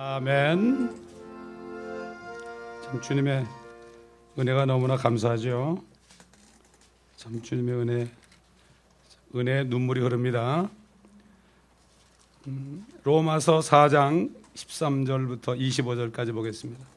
아멘. 참 주님의 은혜가 너무나 감사하죠. 참 주님의 은혜의 눈물이 흐릅니다. 로마서 4장 13절부터 25절까지 보겠습니다.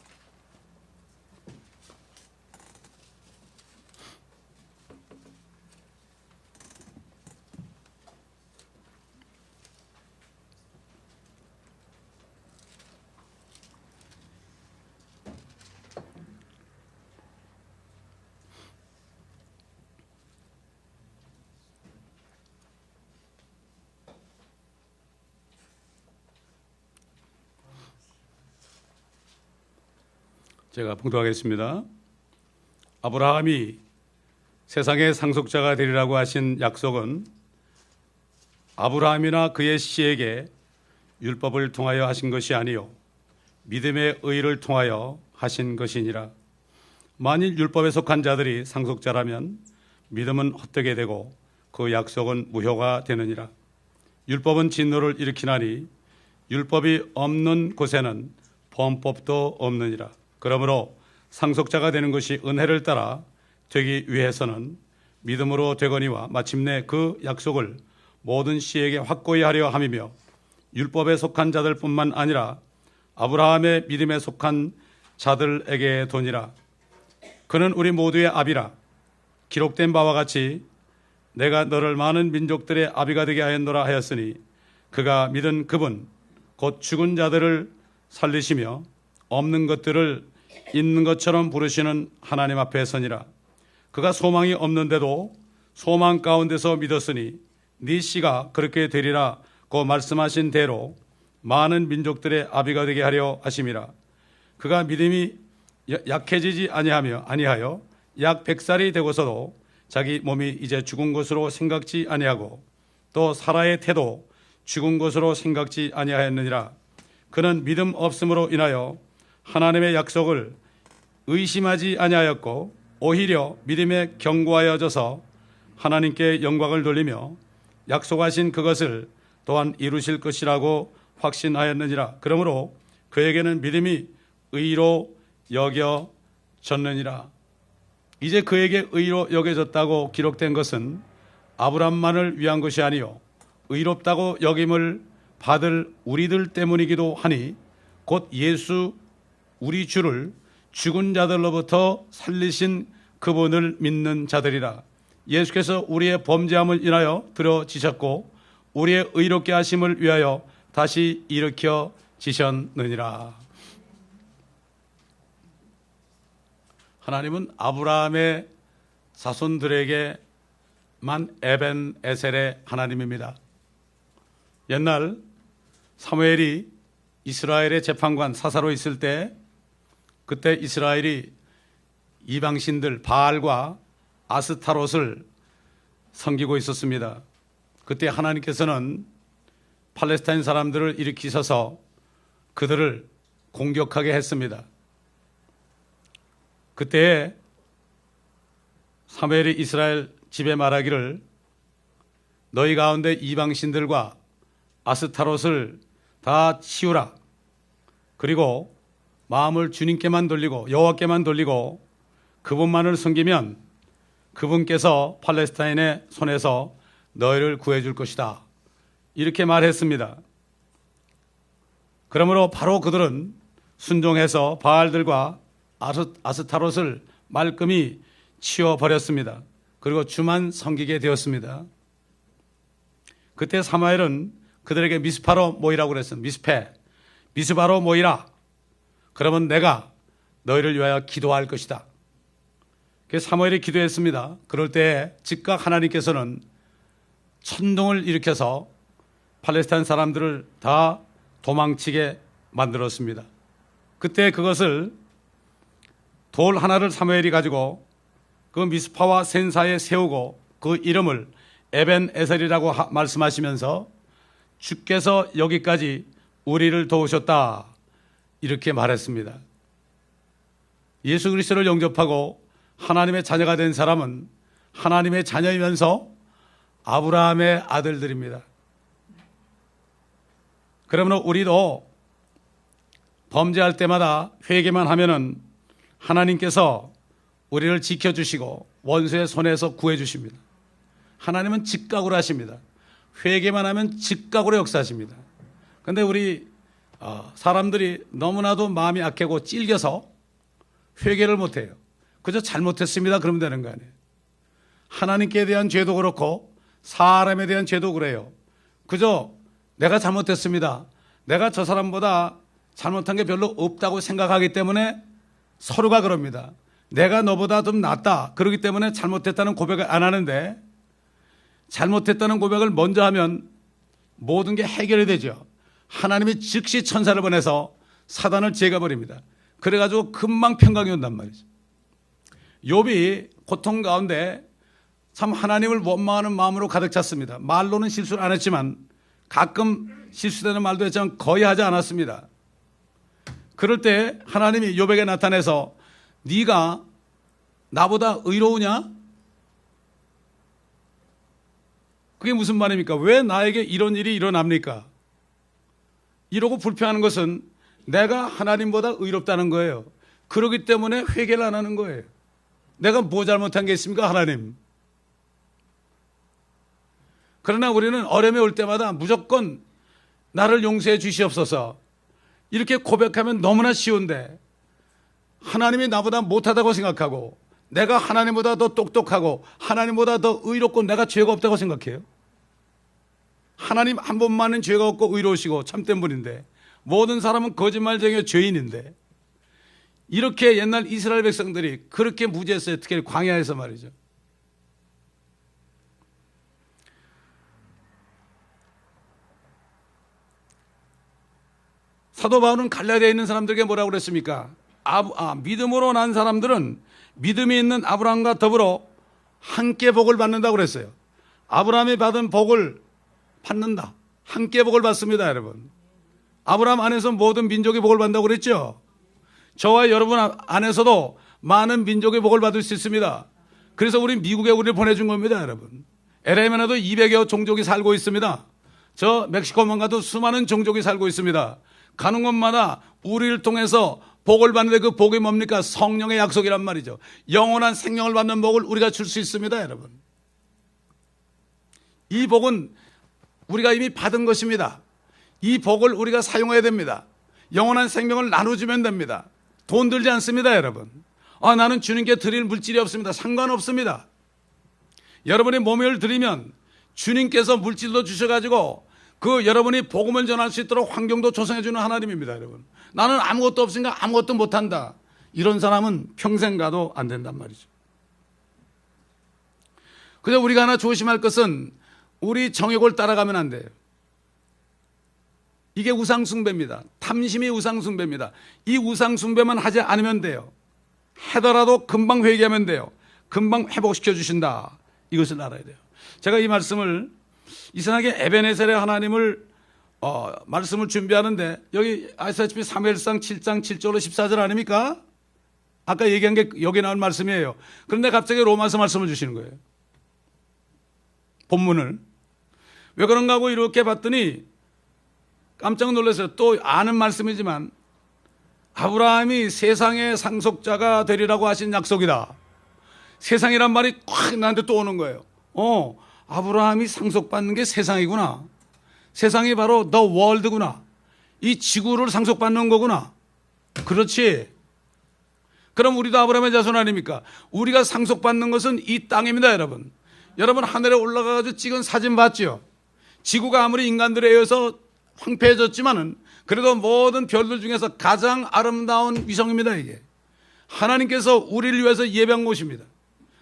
제가 봉독하겠습니다. 아브라함이 세상의 상속자가 되리라고 하신 약속은 아브라함이나 그의 씨에게 율법을 통하여 하신 것이 아니요 믿음의 의를 통하여 하신 것이니라. 만일 율법에 속한 자들이 상속자라면 믿음은 헛되게 되고 그 약속은 무효가 되느니라. 율법은 진노를 일으키나니 율법이 없는 곳에는 범법도 없느니라. 그러므로 상속자가 되는 것이 은혜를 따라 되기 위해서는 믿음으로 되거니와 마침내 그 약속을 모든 씨에게 확고히 하려 함이며 율법에 속한 자들뿐만 아니라 아브라함의 믿음에 속한 자들에게 도니라. 그는 우리 모두의 아비라. 기록된 바와 같이 내가 너를 많은 민족들의 아비가 되게 하였노라 하였으니 그가 믿은 그분 곧 죽은 자들을 살리시며 없는 것들을 있는 것처럼 부르시는 하나님 앞에 서니라. 그가 소망이 없는데도 소망 가운데서 믿었으니 네 씨가 그렇게 되리라고 말씀하신 대로 많은 민족들의 아비가 되게 하려 하심이라. 그가 믿음이 약해지지 아니하여 약 100살이 되고서도 자기 몸이 이제 죽은 것으로 생각지 아니하고 또 사라의 태도 죽은 것으로 생각지 아니하였느니라. 그는 믿음 없음으로 인하여 하나님의 약속을 의심하지 아니하였고 오히려 믿음에 견고하여져서 하나님께 영광을 돌리며 약속하신 그것을 또한 이루실 것이라고 확신하였느니라. 그러므로 그에게는 믿음이 의로 여겨졌느니라. 이제 그에게 의로 여겨졌다고 기록된 것은 아브람만을 위한 것이 아니요 의롭다고 여김을 받을 우리들 때문이기도 하니 곧 예수 우리 주를 죽은 자들로부터 살리신 그분을 믿는 자들이라. 예수께서 우리의 범죄함을 인하여 들어지셨고 우리의 의롭게 하심을 위하여 다시 일으켜 지셨느니라. 하나님은 아브라함의 자손들에게만 에벤 에셀의 하나님입니다. 옛날 사무엘이 이스라엘의 재판관 사사로 있을 때 그때 이스라엘이 이방신들 바알과 아스타롯을 섬기고 있었습니다. 그때 하나님께서는 팔레스타인 사람들을 일으키셔서 그들을 공격하게 했습니다. 그때 사무엘이 이스라엘 집에 말하기를 너희 가운데 이방신들과 아스타롯을 다 치우라. 그리고 마음을 주님께만 돌리고 여호와께만 돌리고 그분만을 섬기면 그분께서 팔레스타인의 손에서 너희를 구해줄 것이다. 이렇게 말했습니다. 그러므로 바로 그들은 순종해서 바알들과 아스타롯을 말끔히 치워버렸습니다. 그리고 주만 섬기게 되었습니다. 그때 사무엘은 그들에게 미스파로 모이라고 그랬습니다. 미스바로 모이라. 그러면 내가 너희를 위하여 기도할 것이다. 그래서 사무엘이 기도했습니다. 그럴 때 즉각 하나님께서는 천둥을 일으켜서 팔레스타인 사람들을 다 도망치게 만들었습니다. 그때 그것을 돌 하나를 사무엘이 가지고 그 미스파와 센사에 세우고 그 이름을 에벤 에셀이라고 말씀하시면서 주께서 여기까지 우리를 도우셨다 이렇게 말했습니다. 예수 그리스도를 영접하고 하나님의 자녀가 된 사람은 하나님의 자녀이면서 아브라함의 아들들입니다. 그러므로 우리도 범죄할 때마다 회개만 하면은 하나님께서 우리를 지켜주시고 원수의 손에서 구해주십니다. 하나님은 즉각으로 하십니다. 회개만 하면 즉각으로 역사하십니다. 그런데 우리 사람들이 너무나도 마음이 약하고 찔겨서 회개를 못해요. 그저 잘못했습니다 그러면 되는 거 아니에요. 하나님께 대한 죄도 그렇고 사람에 대한 죄도 그래요. 그저 내가 잘못했습니다, 내가 저 사람보다 잘못한 게 별로 없다고 생각하기 때문에 서로가 그럽니다. 내가 너보다 좀 낫다 그러기 때문에 잘못했다는 고백을 안 하는데, 잘못했다는 고백을 먼저 하면 모든 게 해결이 되죠. 하나님이 즉시 천사를 보내서 사단을 제거버립니다. 그래가지고 금방 평강이 온단 말이죠. 욥이 고통 가운데 참 하나님을 원망하는 마음으로 가득 찼습니다. 말로는 실수를 안 했지만, 가끔 실수되는 말도 했지만 거의 하지 않았습니다. 그럴 때 하나님이 욥에게 나타내서 네가 나보다 의로우냐? 그게 무슨 말입니까? 왜 나에게 이런 일이 일어납니까? 이러고 불평하는 것은 내가 하나님보다 의롭다는 거예요. 그렇기 때문에 회개를 안 하는 거예요. 내가 뭐 잘못한 게 있습니까, 하나님? 그러나 우리는 어려움이 올 때마다 무조건 나를 용서해 주시옵소서 이렇게 고백하면 너무나 쉬운데, 하나님이 나보다 못하다고 생각하고 내가 하나님보다 더 똑똑하고 하나님보다 더 의롭고 내가 죄가 없다고 생각해요. 하나님 한 분만은 죄가 없고 의로우시고 참된 분인데, 모든 사람은 거짓말쟁이와 죄인인데, 이렇게 옛날 이스라엘 백성들이 그렇게 무지했어요. 특히 광야에서 말이죠. 사도 바울은 갈라디아에 있는 사람들에게 뭐라고 그랬습니까? 믿음으로 난 사람들은 믿음이 있는 아브라함과 더불어 함께 복을 받는다고 그랬어요. 아브라함이 받은 복을 받는다. 함께 복을 받습니다, 여러분. 아브라함 안에서 모든 민족이 복을 받는다고 그랬죠. 저와 여러분 안에서도 많은 민족의 복을 받을 수 있습니다. 그래서 우리 미국에 우리를 보내준 겁니다, 여러분. LA에도 200여 종족이 살고 있습니다. 저 멕시코만 가도 수많은 종족이 살고 있습니다. 가는 곳마다 우리를 통해서 복을 받는데 그 복이 뭡니까? 성령의 약속이란 말이죠. 영원한 생명을 받는 복을 우리가 줄 수 있습니다, 여러분. 이 복은 우리가 이미 받은 것입니다. 이 복을 우리가 사용해야 됩니다. 영원한 생명을 나눠주면 됩니다. 돈 들지 않습니다, 여러분. 나는 주님께 드릴 물질이 없습니다. 상관없습니다. 여러분이 몸을 드리면 주님께서 물질도 주셔가지고 그 여러분이 복음을 전할 수 있도록 환경도 조성해 주는 하나님입니다, 여러분. 나는 아무것도 없으니까 아무것도 못한다. 이런 사람은 평생 가도 안 된단 말이죠. 그래서 우리가 하나 조심할 것은 우리 정욕을 따라가면 안 돼요. 이게 우상숭배입니다. 탐심이 우상숭배입니다. 이 우상숭배만 하지 않으면 돼요. 하더라도 금방 회개하면 돼요. 금방 회복시켜 주신다. 이것을 알아야 돼요. 제가 이 말씀을 이상하게 에베네셀의 하나님을 말씀을 준비하는데, 여기 아시다시피 사무엘상 7장 7절로 14절 아닙니까? 아까 얘기한 게 여기 나온 말씀이에요. 그런데 갑자기 로마서 말씀을 주시는 거예요. 본문을. 왜 그런가 하고 이렇게 봤더니 깜짝 놀랐어요. 또 아는 말씀이지만 아브라함이 세상의 상속자가 되리라고 하신 약속이다. 세상이란 말이 콱 나한테 또 오는 거예요. 아브라함이 상속받는 게 세상이구나. 세상이 바로 더 월드구나. 이 지구를 상속받는 거구나. 그렇지. 그럼 우리도 아브라함의 자손 아닙니까? 우리가 상속받는 것은 이 땅입니다, 여러분. 여러분 하늘에 올라가서 찍은 사진 봤죠? 지구가 아무리 인간들에 의해서 황폐해졌지만은 그래도 모든 별들 중에서 가장 아름다운 위성입니다, 이게. 하나님께서 우리를 위해서 예배한 곳입니다.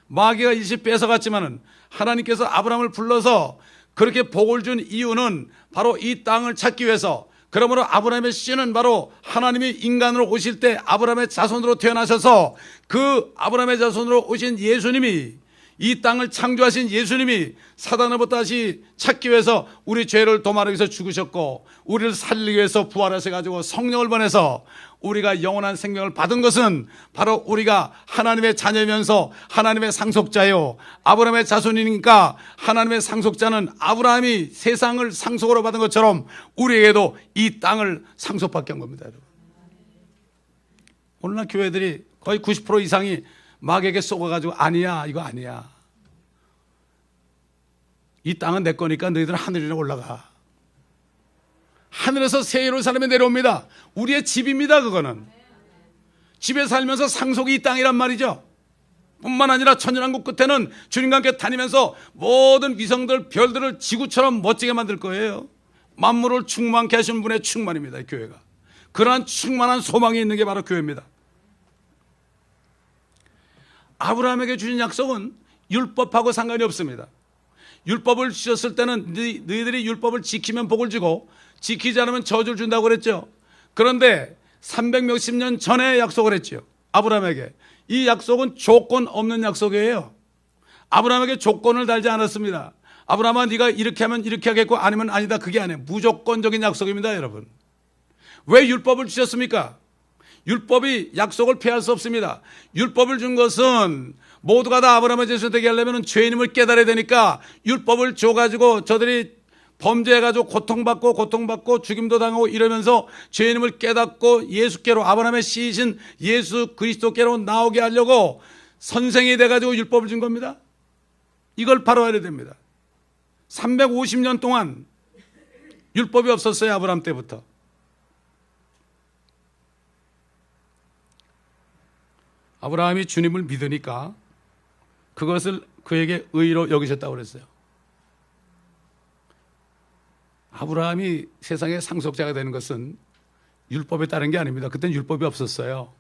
마귀가 일시 뺏어갔지만은 하나님께서 아브라함을 불러서 그렇게 복을 준 이유는 바로 이 땅을 찾기 위해서. 그러므로 아브라함의 씨는 바로 하나님이 인간으로 오실 때 아브라함의 자손으로 태어나셔서 그 아브라함의 자손으로 오신 예수님이, 이 땅을 창조하신 예수님이 사단으로부터 다시 찾기 위해서 우리 죄를 도말하기 위해서 죽으셨고, 우리를 살리기 위해서 부활하셔가지고 성령을 보내서 우리가 영원한 생명을 받은 것은 바로 우리가 하나님의 자녀이면서 하나님의 상속자요, 아브라함의 자손이니까 하나님의 상속자는 아브라함이 세상을 상속으로 받은 것처럼 우리에게도 이 땅을 상속받게 한 겁니다, 여러분. 오늘날 교회들이 거의 90% 이상이 마귀에게 속아가지고 아니야, 이거 아니야. 이 땅은 내 거니까 너희들은 하늘이나 올라가. 하늘에서 새 예루살렘에 내려옵니다. 우리의 집입니다, 그거는. 집에 살면서 상속이 이 땅이란 말이죠. 뿐만 아니라 천연왕국 끝에는 주님과 함께 다니면서 모든 위성들, 별들을 지구처럼 멋지게 만들 거예요. 만물을 충만케 하시는 분의 충만입니다, 이 교회가. 그러한 충만한 소망이 있는 게 바로 교회입니다. 아브라함에게 주신 약속은 율법하고 상관이 없습니다. 율법을 주셨을 때는 너희들이 율법을 지키면 복을 주고 지키지 않으면 저주를 준다고 그랬죠. 그런데 300 몇십 년 전에 약속을 했죠. 아브라함에게. 이 약속은 조건 없는 약속이에요. 아브라함에게 조건을 달지 않았습니다. 아브라함아, 네가 이렇게 하면 이렇게 하겠고 아니면 아니다, 그게 아니에요. 무조건적인 약속입니다, 여러분. 왜 율법을 주셨습니까? 율법이 약속을 피할 수 없습니다. 율법을 준 것은 모두가 다 아브라함의 제수 되게 하려면 죄인임을 깨달아야 되니까 율법을 줘가지고 저들이 범죄해가지고 고통받고 죽임도 당하고 이러면서 죄인임을 깨닫고 예수께로, 아브라함의 씨이신 예수 그리스도께로 나오게 하려고 선생이 돼가지고 율법을 준 겁니다. 이걸 바로 알아야 됩니다. 350년 동안 율법이 없었어요, 아브라함 때부터. 아브라함이 주님을 믿으니까 그것을 그에게 의로 여기셨다고 그랬어요. 아브라함이 세상의 상속자가 되는 것은 율법에 따른 게 아닙니다. 그때는 율법이 없었어요.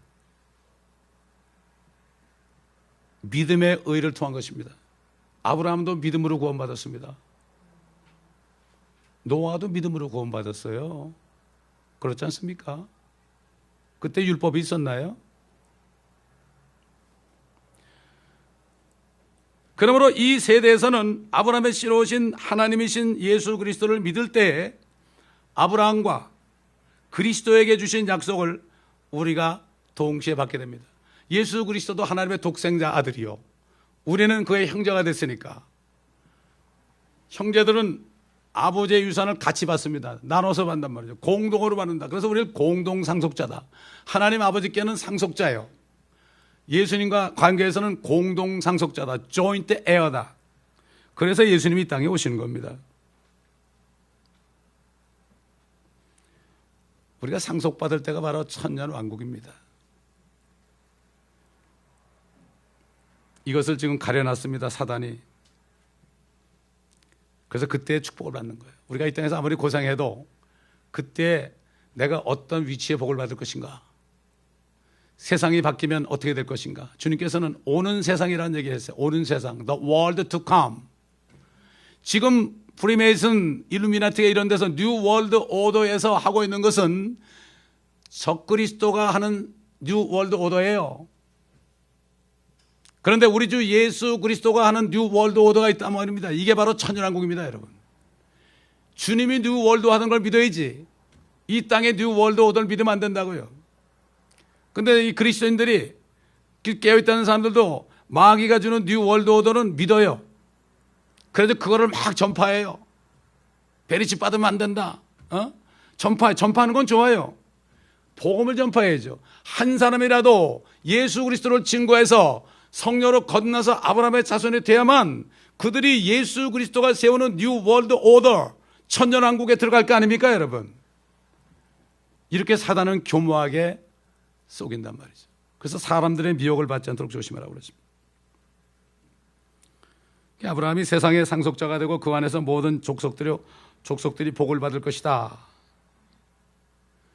믿음의 의를 통한 것입니다. 아브라함도 믿음으로 구원받았습니다. 노아도 믿음으로 구원받았어요. 그렇지 않습니까? 그때 율법이 있었나요? 그러므로 이 세대에서는 아브라함의 씨로 오신 하나님이신 예수 그리스도를 믿을 때 아브라함과 그리스도에게 주신 약속을 우리가 동시에 받게 됩니다. 예수 그리스도도 하나님의 독생자 아들이요, 우리는 그의 형제가 됐으니까 형제들은 아버지의 유산을 같이 받습니다. 나눠서 받는단 말이죠. 공동으로 받는다. 그래서 우리는 공동 상속자다. 하나님 아버지께는 상속자예요. 예수님과 관계에서는 공동 상속자다. joint heir다. 그래서 예수님이 이 땅에 오시는 겁니다. 우리가 상속받을 때가 바로 천년왕국입니다. 이것을 지금 가려놨습니다, 사단이. 그래서 그때의 축복을 받는 거예요. 우리가 이 땅에서 아무리 고생해도 그때 내가 어떤 위치에 복을 받을 것인가, 세상이 바뀌면 어떻게 될 것인가. 주님께서는 오는 세상이라는 얘기를 했어요. 오는 세상, the world to come. 지금 프리메이슨, 일루미나티가 이런 데서 뉴 월드 오더에서 하고 있는 것은 적그리스도가 하는 뉴 월드 오더예요. 그런데 우리 주 예수 그리스도가 하는 뉴 월드 오더가 있단 말입니다. 이게 바로 천연왕국입니다, 여러분. 주님이 뉴 월드 하는 걸 믿어야지 이 땅의 뉴 월드 오더를 믿으면 안 된다고요. 근데 이 그리스도인들이, 깨어있다는 사람들도 마귀가 주는 뉴 월드 오더는 믿어요. 그래서 그거를 막 전파해요. 베리치 받으면 안 된다. 전파하는 건 좋아요. 복음을 전파해야죠. 한 사람이라도 예수 그리스도를 증거해서 성령으로 거듭나서 아브라함의 자손이 돼야만 그들이 예수 그리스도가 세우는 뉴 월드 오더, 천년왕국에 들어갈 거 아닙니까, 여러분? 이렇게 사단은 교묘하게 속인단 말이죠. 그래서 사람들의 미혹을 받지 않도록 조심하라고 그랬습니다. 아브라함이 세상의 상속자가 되고 그 안에서 모든 족속들이 복을 받을 것이다.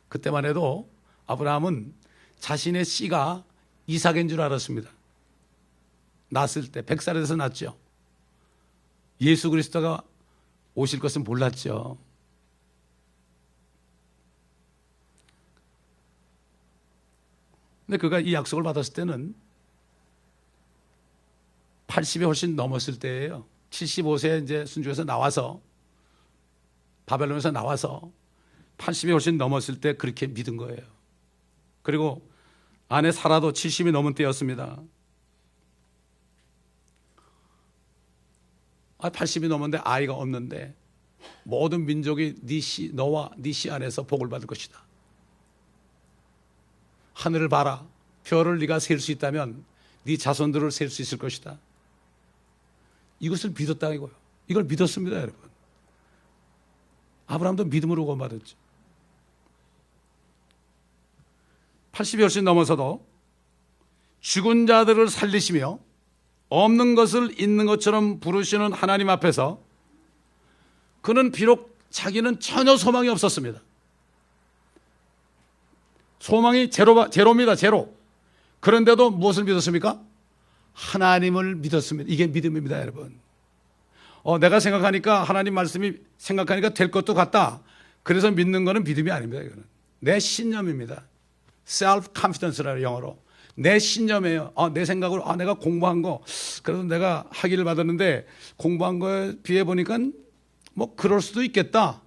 그때만 해도 아브라함은 자신의 씨가 이삭인 줄 알았습니다. 낳았을 때 100살에 돼서 낳았죠. 예수 그리스도가 오실 것은 몰랐죠. 근데 그가 이 약속을 받았을 때는 80이 훨씬 넘었을 때예요. 75세에 이제 순교해서 나와서, 바벨론에서 나와서 80이 훨씬 넘었을 때 그렇게 믿은 거예요. 그리고 아내 사라도 70이 넘은 때였습니다. 80이 넘었는데 아이가 없는데 모든 민족이 너와 네 씨 안에서 복을 받을 것이다. 하늘을 봐라. 별을 네가 셀 수 있다면 네 자손들을 셀 수 있을 것이다. 이것을 믿었다 이거예요. 이걸 믿었습니다, 여러분. 아브라함도 믿음으로 구원받았죠. 80이 훨씬 넘어서도 죽은 자들을 살리시며 없는 것을 있는 것처럼 부르시는 하나님 앞에서 그는 비록 자기는 전혀 소망이 없었습니다. 소망이 제로입니다. 제로. 그런데도 무엇을 믿었습니까? 하나님을 믿었습니다. 이게 믿음입니다, 여러분. 내가 생각하니까 하나님 말씀이 생각하니까 될 것도 같다. 그래서 믿는 것은 믿음이 아닙니다. 이거는 내 신념입니다. self-confidence라는 영어로. 내 신념이에요. 내 생각으로 내가 공부한 거 그래도 내가 학위를 받았는데 공부한 거에 비해 보니까 뭐 그럴 수도 있겠다.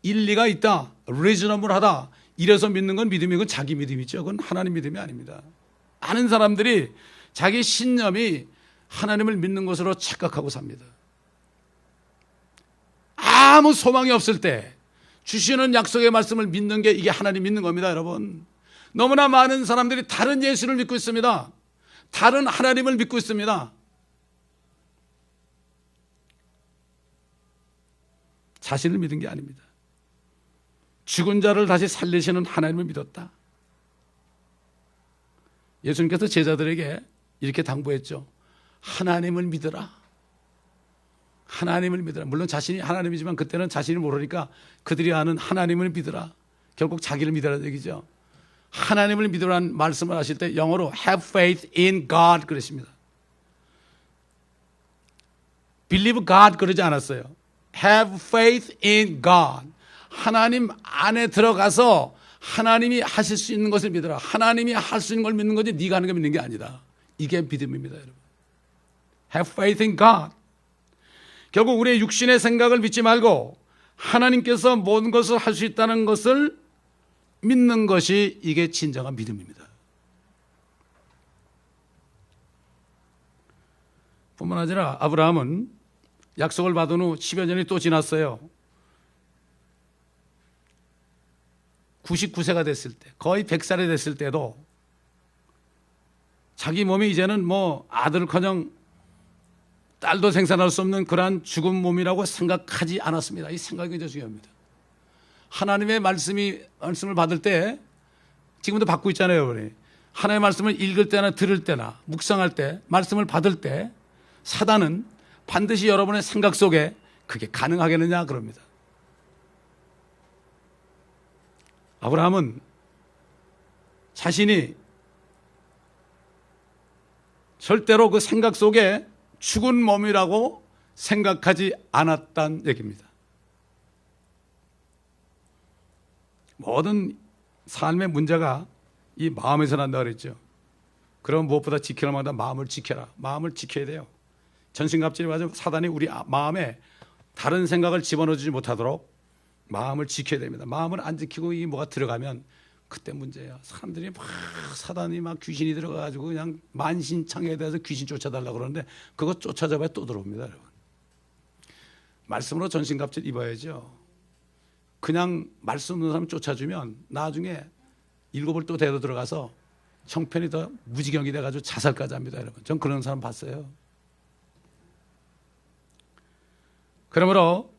일리가 있다. reasonable하다. 이래서 믿는 건 믿음이고 자기 믿음이죠. 그건 하나님 믿음이 아닙니다. 많은 사람들이 자기 신념이 하나님을 믿는 것으로 착각하고 삽니다. 아무 소망이 없을 때 주시는 약속의 말씀을 믿는 게 이게 하나님 믿는 겁니다, 여러분. 너무나 많은 사람들이 다른 예수를 믿고 있습니다. 다른 하나님을 믿고 있습니다. 자신을 믿은 게 아닙니다. 죽은 자를 다시 살리시는 하나님을 믿었다. 예수님께서 제자들에게 이렇게 당부했죠. 하나님을 믿으라. 하나님을 믿으라. 물론 자신이 하나님이지만 그때는 자신이 모르니까 그들이 아는 하나님을 믿으라. 결국 자기를 믿으라는 얘기죠. 하나님을 믿으라는 말씀을 하실 때 영어로 have faith in God 그러십니다. believe God 그러지 않았어요. have faith in God. 하나님 안에 들어가서 하나님이 하실 수 있는 것을 믿어라. 하나님이 할 수 있는 걸 믿는 거지 네가 하는 걸 믿는 게 아니다. 이게 믿음입니다, 여러분. Have faith in God. 결국 우리의 육신의 생각을 믿지 말고 하나님께서 모든 것을 할 수 있다는 것을 믿는 것이 이게 진정한 믿음입니다. 뿐만 아니라 아브라함은 약속을 받은 후 10여 년이 또 지났어요. 99세가 됐을 때, 거의 100살이 됐을 때도 자기 몸이 이제는 뭐 아들커녕 딸도 생산할 수 없는 그러한 죽은 몸이라고 생각하지 않았습니다. 이 생각이 굉장히 중요합니다. 하나님의 말씀을 받을 때 지금도 받고 있잖아요, 우리. 하나님의 말씀을 읽을 때나 들을 때나 묵상할 때, 말씀을 받을 때 사단은 반드시 여러분의 생각 속에 그게 가능하겠느냐 그럽니다. 아브라함은 자신이 절대로 그 생각 속에 죽은 몸이라고 생각하지 않았다는 얘기입니다. 모든 삶의 문제가 이 마음에서 난다 그랬죠. 그럼 무엇보다 지켜야 한다. 마음을 지켜라. 마음을 지켜야 돼요. 전신갑질이 맞으면 사단이 우리 마음에 다른 생각을 집어넣지 못하도록 마음을 지켜야 됩니다. 마음을 안 지키고 이 뭐가 들어가면 그때 문제예요. 사람들이 막 사단이 막 귀신이 들어가가지고 그냥 만신창에 대해서 귀신 쫓아달라고 그러는데 그거 쫓아잡아야 또 들어옵니다, 여러분. 말씀으로 전신갑질 입어야죠. 그냥 말씀 없는 사람 쫓아주면 나중에 7을 또 대도 들어가서 형편이 더 무지경이 돼가지고 자살까지 합니다, 여러분. 전 그런 사람 봤어요. 그러므로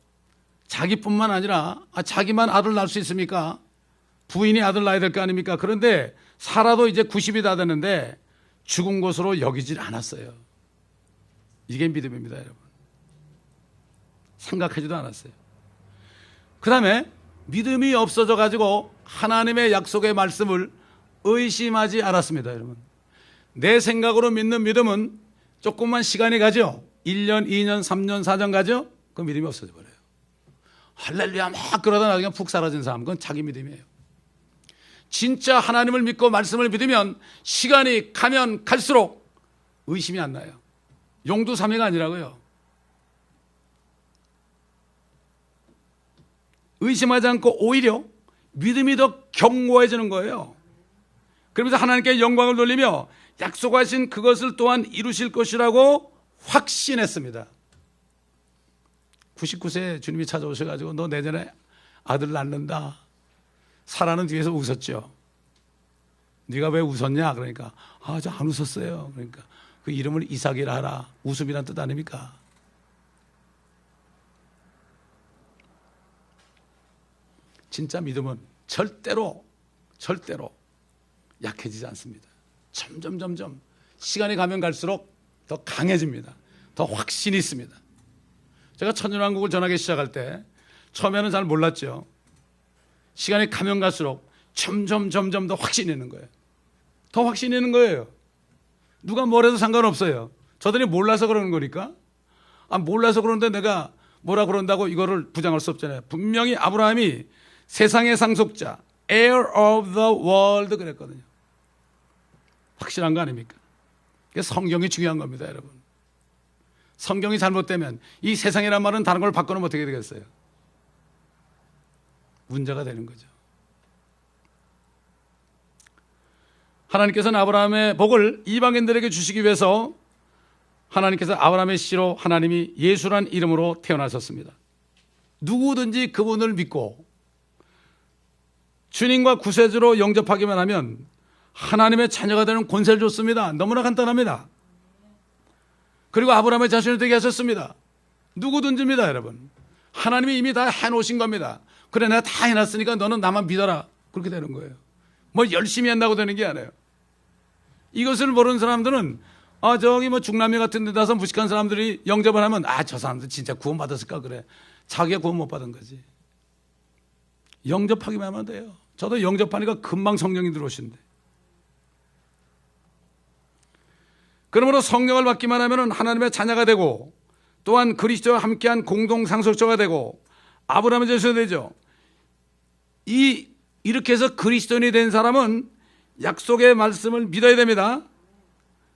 자기뿐만 아니라 자기만 아들 낳을 수 있습니까? 부인이 아들 낳아야 될 거 아닙니까? 그런데 살아도 이제 90이 다 됐는데 죽은 것으로 여기질 않았어요. 이게 믿음입니다, 여러분. 생각하지도 않았어요. 그 다음에 믿음이 없어져 가지고 하나님의 약속의 말씀을 의심하지 않았습니다, 여러분. 내 생각으로 믿는 믿음은 조금만 시간이 가죠. 1년, 2년, 3년, 4년 가죠. 그 믿음이 없어져 버려요. 할렐루야 막 그러다 나중에 푹 사라진 사람, 그건 자기 믿음이에요. 진짜 하나님을 믿고 말씀을 믿으면 시간이 가면 갈수록 의심이 안 나요. 용두사미가 아니라고요. 의심하지 않고 오히려 믿음이 더 견고해지는 거예요. 그러면서 하나님께 영광을 돌리며 약속하신 그것을 또한 이루실 것이라고 확신했습니다. 99세에 주님이 찾아오셔가지고 너 내년에 아들 낳는다. 사라는 뒤에서 웃었죠. 네가 왜 웃었냐? 그러니까 저 안 웃었어요. 그러니까 그 이름을 이삭이라 하라. 웃음이란 뜻 아닙니까? 진짜 믿음은 절대로 약해지지 않습니다. 점점 시간이 가면 갈수록 더 강해집니다. 더 확신이 있습니다. 제가 천연왕국을 전하기 시작할 때 처음에는 잘 몰랐죠. 시간이 가면 갈수록 점점 더 확신이 있는 거예요. 더 확신이 있는 거예요. 누가 뭐래도 상관없어요. 저들이 몰라서 그러는 거니까. 몰라서 그러는데 내가 뭐라 그런다고 이거를 부정할 수 없잖아요. 분명히 아브라함이 세상의 상속자, heir of the world 그랬거든요. 확실한 거 아닙니까? 성경이 중요한 겁니다, 여러분. 성경이 잘못되면 이 세상이란 말은 다른 걸 바꿔놓으면 어떻게 되겠어요? 문제가 되는 거죠. 하나님께서는 아브라함의 복을 이방인들에게 주시기 위해서 하나님께서 아브라함의 씨로 하나님이 예수란 이름으로 태어나셨습니다. 누구든지 그분을 믿고 주님과 구세주로 영접하기만 하면 하나님의 자녀가 되는 권세를 줬습니다. 너무나 간단합니다. 그리고 아브라함의 자신을 되게 하셨습니다. 누구든지입니다, 여러분. 하나님이 이미 다 해놓으신 겁니다. 그래, 내가 다 해놨으니까 너는 나만 믿어라. 그렇게 되는 거예요. 뭐 열심히 한다고 되는 게 아니에요. 이것을 모르는 사람들은 저기 뭐 중남미 같은 데 가서 무식한 사람들이 영접을 하면 저 사람들 진짜 구원 받았을까 그래. 자기가 구원 못 받은 거지. 영접하기만 하면 돼요. 저도 영접하니까 금방 성령이 들어오신대. 그러므로 성령을 받기만 하면 하나님의 자녀가 되고 또한 그리스도와 함께한 공동 상속자가 되고 아브라함의 자손이 되죠. 이렇게 해서 그리스도인이 된 사람은 약속의 말씀을 믿어야 됩니다.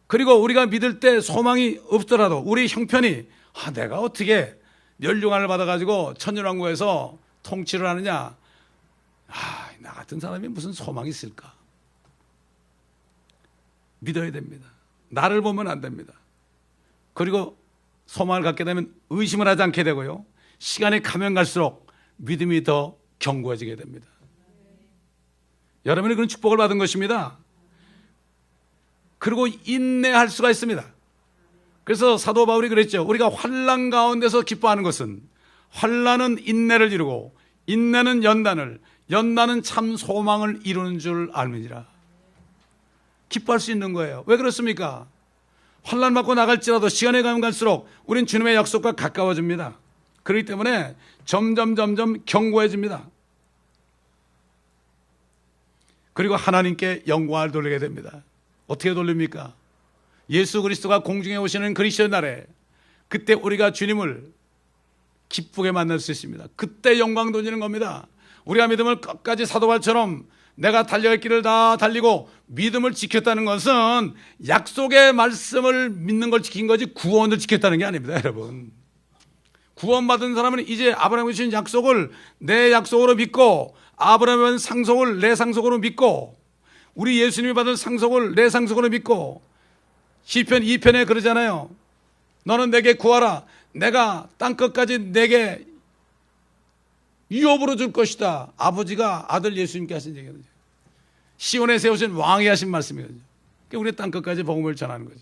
그리고 우리가 믿을 때 소망이 없더라도 우리 형편이 내가 어떻게 멸류관을 받아가지고 천년왕국에서 통치를 하느냐, 나 같은 사람이 무슨 소망이 있을까? 믿어야 됩니다. 나를 보면 안 됩니다. 그리고 소망을 갖게 되면 의심을 하지 않게 되고요, 시간이 가면 갈수록 믿음이 더 견고해지게 됩니다. 여러분이 그런 축복을 받은 것입니다. 그리고 인내할 수가 있습니다. 그래서 사도 바울이 그랬죠. 우리가 환난 가운데서 기뻐하는 것은 환난은 인내를 이루고 인내는 연단을, 연단은 참 소망을 이루는 줄 알미니라. 기뻐할 수 있는 거예요. 왜 그렇습니까? 환난 받고 나갈지라도 시간이 가면 갈수록 우린 주님의 약속과 가까워집니다. 그렇기 때문에 점점 견고해집니다. 그리고 하나님께 영광을 돌리게 됩니다. 어떻게 돌립니까? 예수 그리스도가 공중에 오시는 그리스도의 날에 그때 우리가 주님을 기쁘게 만날 수 있습니다. 그때 영광 돌리는 겁니다. 우리가 믿음을 끝까지 사도 바울처럼 내가 달려갈 길을 다 달리고 믿음을 지켰다는 것은 약속의 말씀을 믿는 걸 지킨 거지 구원을 지켰다는 게 아닙니다, 여러분. 구원받은 사람은 이제 아브라함이 주신 약속을 내 약속으로 믿고 아브라함은 상속을 내 상속으로 믿고 우리 예수님이 받은 상속을 내 상속으로 믿고 시편 2편에 그러잖아요. 너는 내게 구하라. 내가 땅끝까지 내게 유업으로 줄 것이다. 아버지가 아들 예수님께 하신 얘기거든요. 시온에 세우신 왕이 하신 말씀이거든요. 우리 땅끝까지 복음을 전하는 거죠.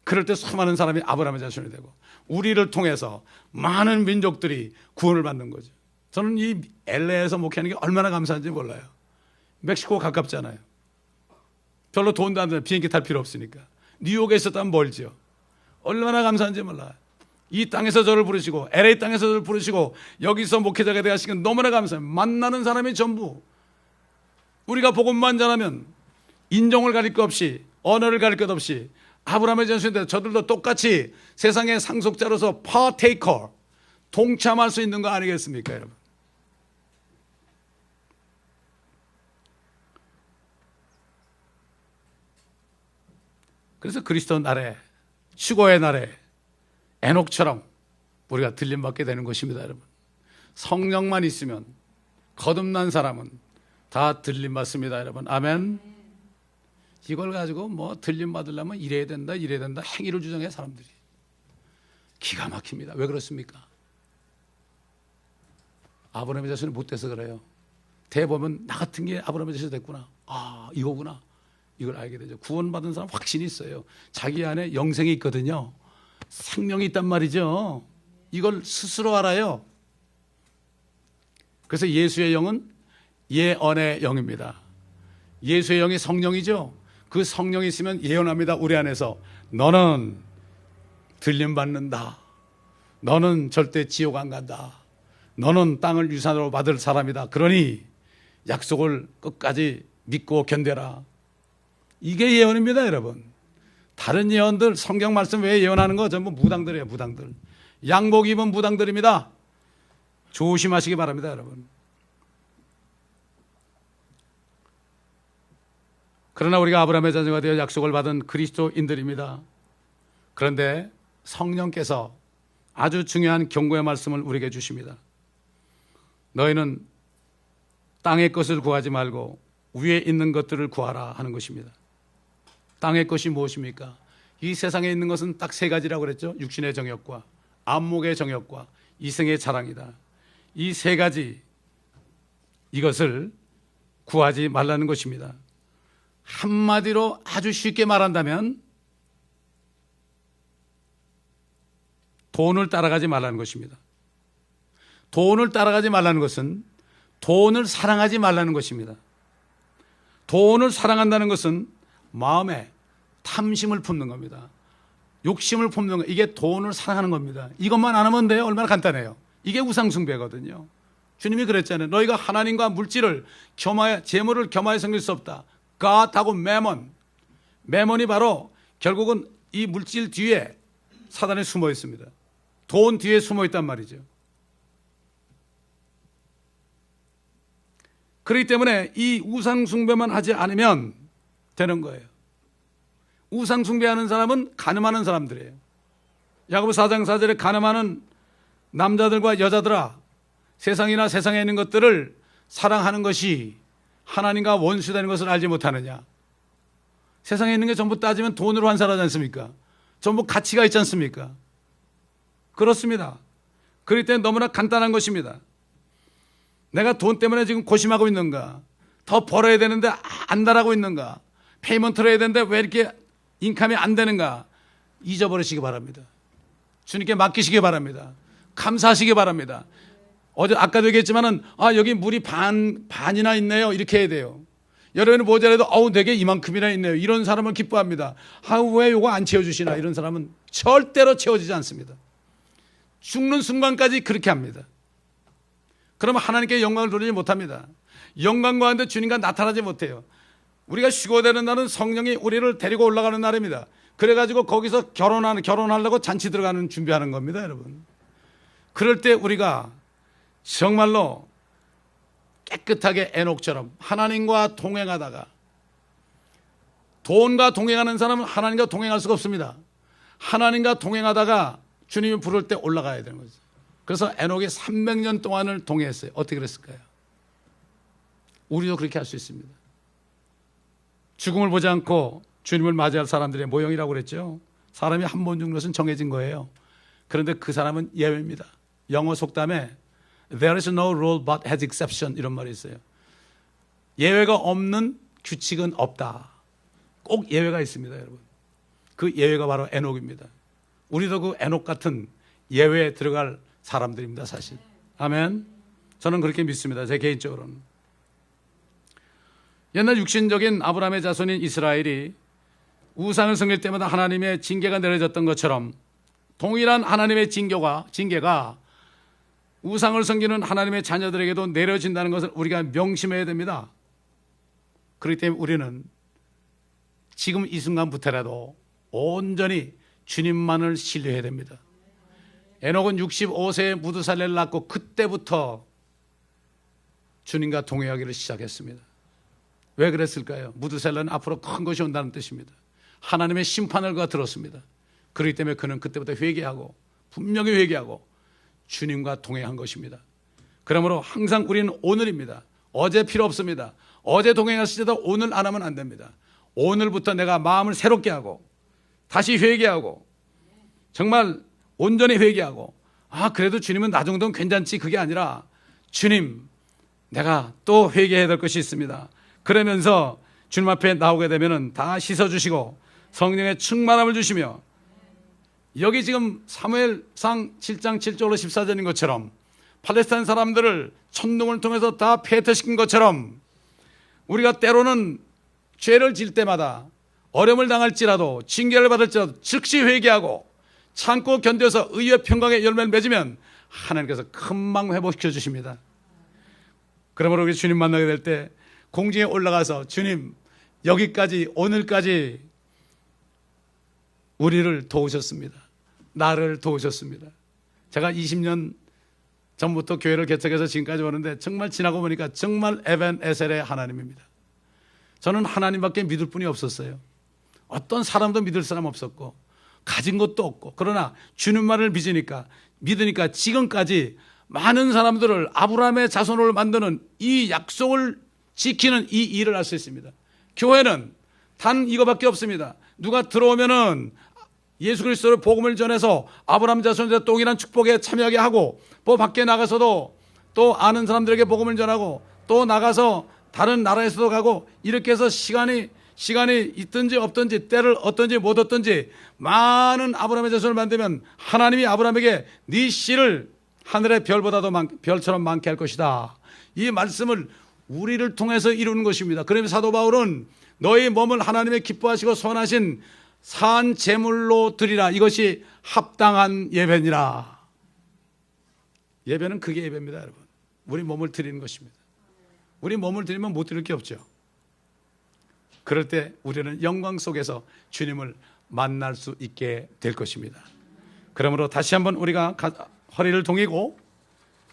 그럴 때 수많은 사람이 아브라함의 자손이 되고 우리를 통해서 많은 민족들이 구원을 받는 거죠. 저는 이 LA에서 목회하는 게 얼마나 감사한지 몰라요. 멕시코 가깝잖아요. 별로 돈도 안 들어요. 비행기 탈 필요 없으니까. 뉴욕에 있었다면 멀죠. 얼마나 감사한지 몰라요. 이 땅에서 저를 부르시고 LA 땅에서 저를 부르시고 여기서 목회자가 되게 하시는 건 너무나 감사해요. 만나는 사람이 전부 우리가 복음만 전하면 인종을 가릴 것 없이 언어를 가릴 것 없이 아브라함의 자손인데 저들도 똑같이 세상의 상속자로서 partaker 동참할 수 있는 거 아니겠습니까, 여러분? 그래서 그리스도 날에 휴거의 날에 에녹처럼 우리가 들림받게 되는 것입니다, 여러분. 성령만 있으면 거듭난 사람은 다 들림받습니다, 여러분. 아멘. 이걸 가지고 뭐 들림받으려면 이래야 된다 행위를 주장해 사람들이. 기가 막힙니다. 왜 그렇습니까? 아브라함의 자손이 못 돼서 그래요. 대보면 나 같은 게 아브라함의 자손이 됐구나. 이거구나. 이걸 알게 되죠. 구원받은 사람 확신이 있어요. 자기 안에 영생이 있거든요. 생명이 있단 말이죠. 이걸 스스로 알아요. 그래서 예수의 영은 예언의 영입니다. 예수의 영이 성령이죠. 그 성령이 있으면 예언합니다. 우리 안에서 너는 들림 받는다. 너는 절대 지옥 안 간다. 너는 땅을 유산으로 받을 사람이다. 그러니 약속을 끝까지 믿고 견뎌라. 이게 예언입니다, 여러분. 다른 예언들, 성경 말씀 외에 예언하는 거 전부 무당들이에요, 무당들. 양복 입은 무당들입니다. 조심하시기 바랍니다, 여러분. 그러나 우리가 아브라함의 자녀가 되어 약속을 받은 그리스도인들입니다. 그런데 성령께서 아주 중요한 경고의 말씀을 우리에게 주십니다. 너희는 땅의 것을 구하지 말고 위에 있는 것들을 구하라 하는 것입니다. 땅의 것이 무엇입니까? 이 세상에 있는 것은 딱 세 가지라고 그랬죠. 육신의 정욕과 안목의 정욕과 이생의 자랑이다. 이 세 가지, 이것을 구하지 말라는 것입니다. 한마디로 아주 쉽게 말한다면 돈을 따라가지 말라는 것입니다. 돈을 따라가지 말라는 것은 돈을 사랑하지 말라는 것입니다. 돈을 사랑한다는 것은 마음에 탐심을 품는 겁니다. 욕심을 품는 거, 이게 돈을 사랑하는 겁니다. 이것만 안 하면 돼요. 얼마나 간단해요. 이게 우상숭배거든요. 주님이 그랬잖아요. 너희가 하나님과 물질을 재물을 겸하여 섬길 수 없다. God하고 매몬이 바로 결국은 이 물질 뒤에 사단이 숨어 있습니다. 돈 뒤에 숨어 있단 말이죠. 그렇기 때문에 이 우상숭배만 하지 않으면 되는 거예요. 우상숭배하는 사람은 간음하는 사람들이에요. 야고보 4장 4절에 가늠하는 남자들과 여자들아, 세상이나 세상에 있는 것들을 사랑하는 것이 하나님과 원수되는 것을 알지 못하느냐. 세상에 있는 게 전부 따지면 돈으로 환산하지 않습니까? 전부 가치가 있지 않습니까? 그렇습니다. 그렇기 때문에 너무나 간단한 것입니다. 내가 돈 때문에 지금 고심하고 있는가? 더 벌어야 되는데 안 달하고 있는가? 페이먼트를 해야 되는데 왜 이렇게 인컴이 안 되는가? 잊어버리시기 바랍니다. 주님께 맡기시기 바랍니다. 감사하시기 바랍니다. 아까도 얘기했지만은, 여기 물이 반이나 있네요. 이렇게 해야 돼요. 여러분이 모자라도, 내게 이만큼이나 있네요. 이런 사람을 기뻐합니다. 왜 이거 안 채워주시나? 이런 사람은 절대로 채워지지 않습니다. 죽는 순간까지 그렇게 합니다. 그러면 하나님께 영광을 돌리지 못합니다. 영광과 한데 주님과 나타나지 못해요. 우리가 쉬고 되는 날은 성령이 우리를 데리고 올라가는 날입니다. 그래가지고 거기서 결혼하려고 잔치 들어가는 준비하는 겁니다, 여러분. 그럴 때 우리가 정말로 깨끗하게 에녹처럼 하나님과 동행하다가, 돈과 동행하는 사람은 하나님과 동행할 수가 없습니다. 하나님과 동행하다가 주님이 부를 때 올라가야 되는 거죠. 그래서 에녹이 300년 동안을 동행했어요. 어떻게 그랬을까요? 우리도 그렇게 할 수 있습니다. 죽음을 보지 않고 주님을 맞이할 사람들의 모형이라고 그랬죠. 사람이 한 번 죽는 것은 정해진 거예요. 그런데 그 사람은 예외입니다. 영어 속담에 There is no rule but has exception, 이런 말이 있어요. 예외가 없는 규칙은 없다. 꼭 예외가 있습니다, 여러분. 그 예외가 바로 에녹입니다. 우리도 그 에녹 같은 예외에 들어갈 사람들입니다, 사실. 아멘. 저는 그렇게 믿습니다, 제 개인적으로는. 옛날 육신적인 아브라함의 자손인 이스라엘이 우상을 섬길 때마다 하나님의 징계가 내려졌던 것처럼 동일한 하나님의 징계가 우상을 섬기는 하나님의 자녀들에게도 내려진다는 것을 우리가 명심해야 됩니다. 그렇기 때문에 우리는 지금 이 순간부터라도 온전히 주님만을 신뢰해야 됩니다. 에녹은 65세에 무두살레를 낳고 그때부터 주님과 동행하기를 시작했습니다. 왜 그랬을까요? 무두살레는 앞으로 큰 것이 온다는 뜻입니다. 하나님의 심판을 그가 들었습니다. 그렇기 때문에 그는 그때부터 회개하고, 분명히 회개하고 주님과 동행한 것입니다. 그러므로 항상 우리는 오늘입니다. 어제 필요 없습니다. 어제 동행했을지도 오늘 안 하면 안 됩니다. 오늘부터 내가 마음을 새롭게 하고 다시 회개하고, 정말 온전히 회개하고, 그래도 주님은 나 정도는 괜찮지, 그게 아니라 주님, 내가 또 회개해야 될 것이 있습니다. 그러면서 주님 앞에 나오게 되면은 다 씻어주시고 성령의 충만함을 주시며, 여기 지금 사무엘상 7장 7절로 14절인 것처럼 팔레스타인 사람들을 천둥을 통해서 다 폐퇴시킨 것처럼, 우리가 때로는 죄를 질 때마다 어려움을 당할지라도 징계를 받을지라도 즉시 회개하고 참고 견뎌서 의의 평강의 열매를 맺으면 하나님께서 금방 회복시켜 주십니다. 그러므로 우리 주님 만나게 될 때 공중에 올라가서 주님, 여기까지 오늘까지 우리를 도우셨습니다. 나를 도우셨습니다. 제가 20년 전부터 교회를 개척해서 지금까지 오는데 정말 지나고 보니까 정말 에벤에셀의 하나님입니다. 저는 하나님밖에 믿을 분이 없었어요. 어떤 사람도 믿을 사람 없었고 가진 것도 없고, 그러나 주님만을 믿으니까 지금까지 많은 사람들을 아브라함의 자손을 만드는 이 약속을 지키는 이 일을 할 수 있습니다. 교회는 단 이거밖에 없습니다. 누가 들어오면은 예수 그리스도를 복음을 전해서 아브라함 자손의 동일한 축복에 참여하게 하고, 또 밖에 나가서도 또 아는 사람들에게 복음을 전하고, 또 나가서 다른 나라에서도 가고, 이렇게 해서 시간이 있든지 없든지, 때를 얻든지 못 얻든지 많은 아브라함의 자손을 만들면 하나님이 아브라함에게 네 씨를 하늘의 별보다도 별처럼 많게 할 것이다, 이 말씀을 우리를 통해서 이루는 것입니다. 그러면 사도 바울은 너희 몸을 하나님의 기뻐하시고 선하신 산 제물로 드리라, 이것이 합당한 예배니라. 예배는 그게 예배입니다, 여러분. 우리 몸을 드리는 것입니다. 우리 몸을 드리면 못 드릴 게 없죠. 그럴 때 우리는 영광 속에서 주님을 만날 수 있게 될 것입니다. 그러므로 다시 한번 우리가 허리를 동이고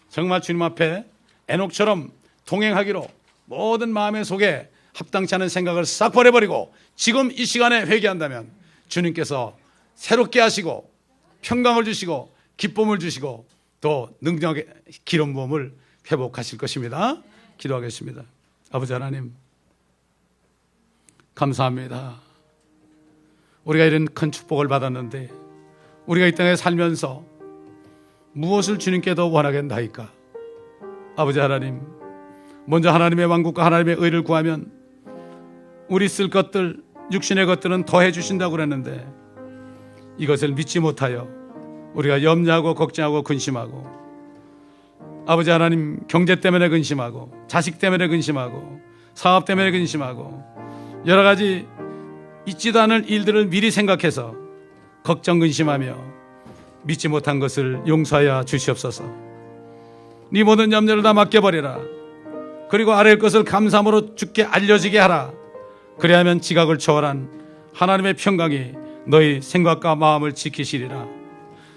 정말 주님 앞에 에녹처럼 동행하기로 모든 마음의 속에 합당치 않은 생각을 싹 버려버리고 지금 이 시간에 회개한다면 주님께서 새롭게 하시고 평강을 주시고 기쁨을 주시고 또 능력의 기름 부음을 회복하실 것입니다. 기도하겠습니다. 아버지 하나님, 감사합니다. 우리가 이런 큰 축복을 받았는데 우리가 이 땅에 살면서 무엇을 주님께 더 원하겠나이까? 아버지 하나님, 먼저 하나님의 왕국과 하나님의 의를 구하면 우리 쓸 것들, 육신의 것들은 더해 주신다고 그랬는데 이것을 믿지 못하여 우리가 염려하고 걱정하고 근심하고, 아버지 하나님, 경제 때문에 근심하고 자식 때문에 근심하고 사업 때문에 근심하고 여러 가지 있지도 않을 일들을 미리 생각해서 걱정 근심하며 믿지 못한 것을 용서하여 주시옵소서. 네 모든 염려를 다 맡겨버리라. 그리고 아래의 것을 감사함으로 주께 알려지게 하라. 그리하면 지각을 초월한 하나님의 평강이 너희 생각과 마음을 지키시리라.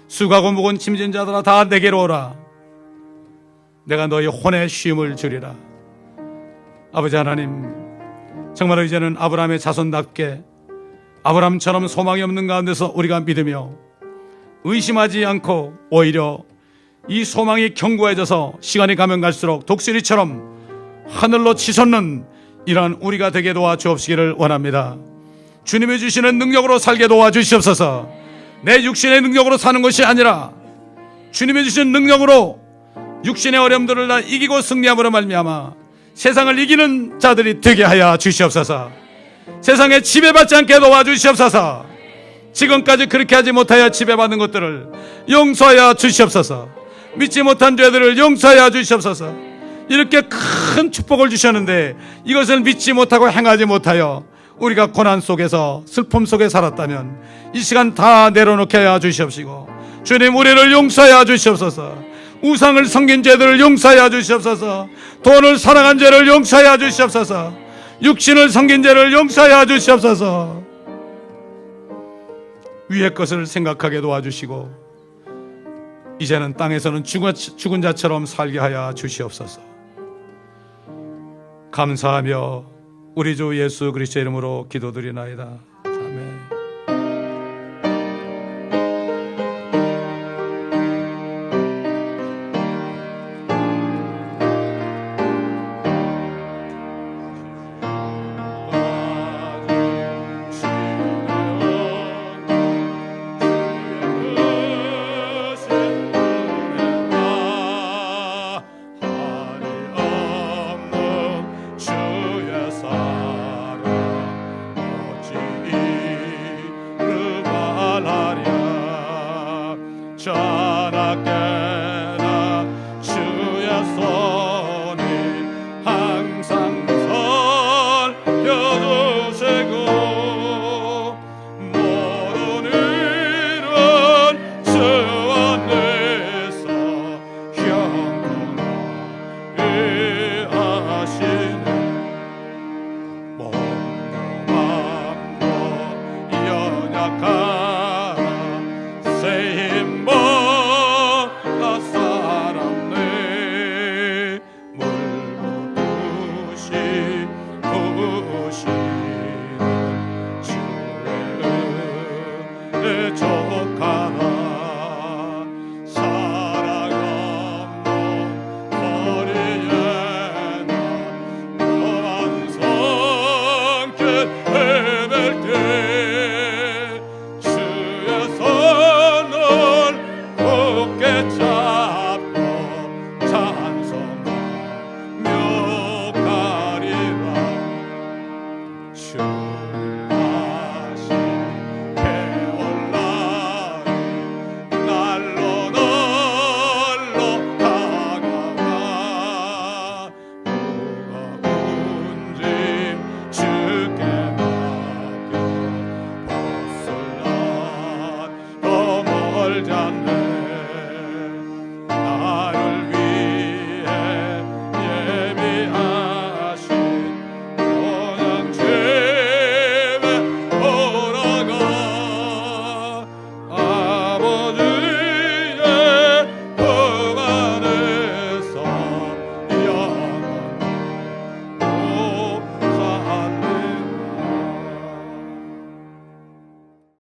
수고하고 무거운 짐진 자들아 다 내게로 오라. 내가 너희 혼에 쉼을 주리라. 아버지 하나님, 정말 이제는 아브라함의 자손답게 아브라함처럼 소망이 없는 가운데서 우리가 믿으며 의심하지 않고 오히려 이 소망이 견고해져서 시간이 가면 갈수록 독수리처럼 하늘로 치솟는 이러한 우리가 되게 도와주옵시기를 원합니다. 주님이 주시는 능력으로 살게 도와주시옵소서. 내 육신의 능력으로 사는 것이 아니라 주님이 주신 능력으로 육신의 어려움들을 다 이기고 승리함으로 말미암아 세상을 이기는 자들이 되게 하여 주시옵소서. 세상에 지배받지 않게 도와주시옵소서. 지금까지 그렇게 하지 못하여 지배받는 것들을 용서하여 주시옵소서. 믿지 못한 죄들을 용서하여 주시옵소서. 이렇게 큰 축복을 주셨는데 이것을 믿지 못하고 행하지 못하여 우리가 고난 속에서 슬픔 속에 살았다면 이 시간 다 내려놓게 하여 주시옵시고, 주님, 우리를 용서하여 주시옵소서. 우상을 섬긴 죄들을 용서하여 주시옵소서. 돈을 사랑한 죄를 용서하여 주시옵소서. 육신을 섬긴 죄를 용서하여 주시옵소서. 위의 것을 생각하게 도와주시고 이제는 땅에서는 죽은 자처럼 살게 하여 주시옵소서. 감사하며 우리 주 예수 그리스도의 이름으로 기도드리나이다. 아멘. 주의 사랑 약한